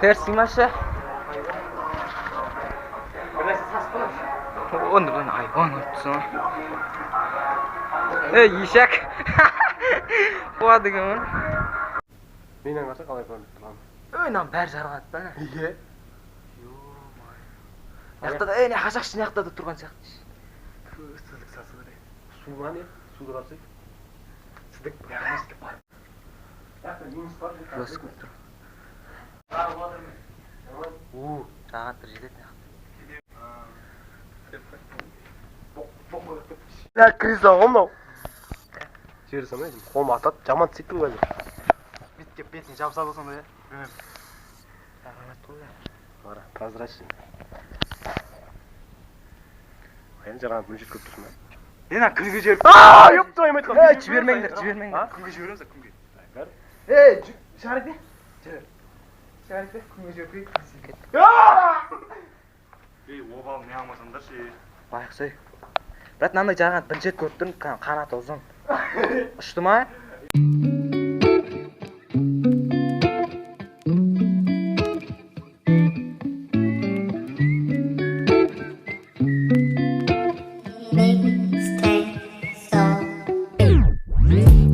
Ters imajı. Onu hayvan yapsın. Yiyecek. Bu adı gibi. Neyle varsa kalay falan lan. Öyle bir zargat bana. Niye? Yakta da ne haşakşın yakta da turgan sakmış. Isızlık sasıdır. Su var ne? Su durası. Sıdık. Ya nasıl yapar? Yakta minus var. Nasıl dur. Saat ridet ne? Ya kriz ağam da. Çevir sana dedim. Kolma atat. Caman siktir böyle. Bit betini çapsa bolsun diye. Evet. Var. Prozrачный. Hayır canım müzik kötüsün lan. Nena kırgı jör. Aa yaptı Ahmet lan. Жібермеңдер. Kırgı жібереміз кімге? Ver. Şarip be. Şarip be. Kırgı jör. Ey obal ne almasınдар şey. Байқсай. Брат мынандай жаған бірінші рет көріп тұрмын, қанаты ұзын. Ұшты ма?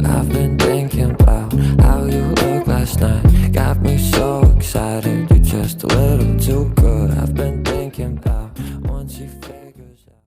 I've been thinking about how you looked last night. Got me so excited, you're just a little too good. I've been thinking about once you